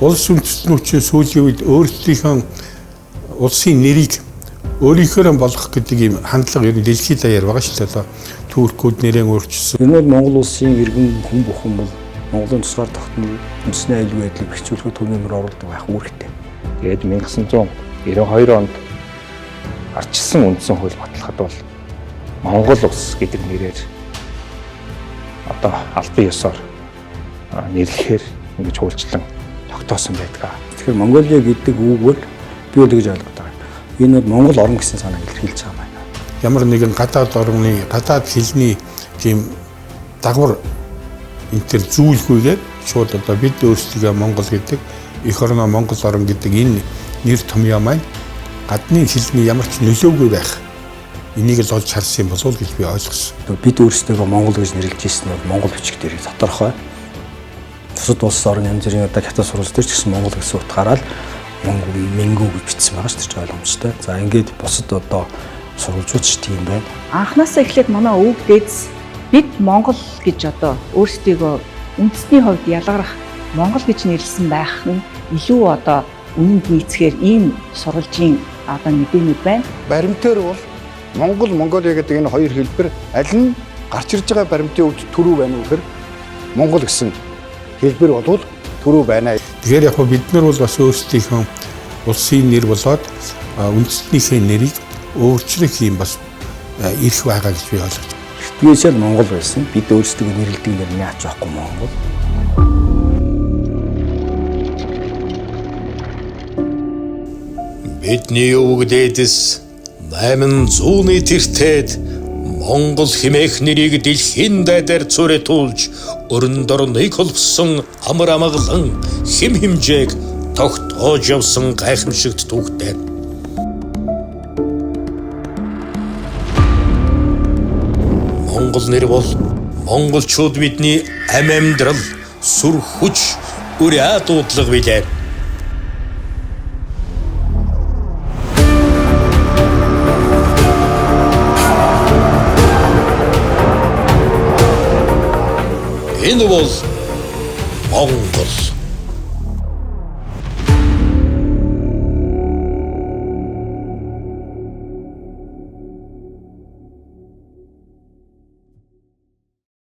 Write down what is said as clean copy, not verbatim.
улс үндэстнүүчийн сүүлийн үед өөрсдийнхөө улсын нэрийг өөрийнхөө болгох гэдэг ийм хандлага ер нь дэлхийд даяар байгаа шүү дээ. Туркууд нэрээ өөрчилсөн. Энэ бол Монгол улсын иргэн хүн бүхэн бол Монголын тусгаар тогтнол үндэсний аюулгүй байдлыг бэхжүүлэхэд төв нэмэр оруулдаг байх үүрэгтэй. Тэгээд 1992 онд ардчилсан үндсэн хууль батлахад бол Монгол улс гэдэг нэрээр одоо албан ёсоор нэрлэхээр ингэж хуульчлан тогтоосон байдаг. Тэгэхээр Монголиа гэдэг үг бол би бол гэж ойлгоод байгаа. Энэ бол Монгол орн гэсэн санааг илэрхийлж байгаа юм байна. Ямар нэгэн гадаад орны гадаад хэлний тийм дагвар энтер зүйлгүйгээр шууд одоо бид өөрсдөө Монгол гэдэг эх орноо Монгол орн гэдэг энэ нэр томьёо маань гадны хэлний ямар ч нөлөөгүй байх. Энийг л олж харсан юм болов уу гэж би ойлгосон. Бид өөрсдөө Монгол гэж нэрлэж ирсэн нь Монгол бичиг дээр тодорхой. Бусад улс орны янз бүрийн одоо хятад сурвалж дээр ч гэсэн Монгол гэсэн утгаараа л Монгол Мингүү гэж бичсэн байгаа шүү дээ ойлгомжтой. За ингээд бусад одоо сурвалжууд ч тийм байна. Анхнаасаа эхлээд манай өвөг дээдс бид Монгол гэж одоо өөрсдийгөө үндэсний хувьд ялгарах Монгол гэж нэрлсэн байх нь илүү одоо үнэнд нийцхээр ийм сурвалжийн одоо мэдээнүүд байна. Баримтаар бол Монголиа гэдэг энэ хоёр хэлбэр аль нь гарч ирж байгаа баримтын үед түрүү байна уу гэхээр Монгол гэсэн хэлбэр болвол түрүү байна. Тэгэхээр яг бид нар бол бас өөрсдийнхөө улсын нэр болоод үндэстнийхээ нэрийг өөрчлөх юм бас ирэх байгаа гэж би ойлгож байна. Эртнээсээ Монгол байсан. Бид өөрсдөө нэрлэдэг нэр нь яач байхгүй Монгол. Бидний өвөг дээдэс 800-ны тэртээд Монгол хэмээх нэрийг дэлхийн дайдаар цуретуулж өрөндөрнийг холбосон амар амгалан хэм хэмжээг тогтоож явсан гайхамшигт түүхтэй. Монгол нэр бол монголчууд бидний амь амьдрал, сүр хүч, үрээ дуудлага билээ. Энэ бол Монгол.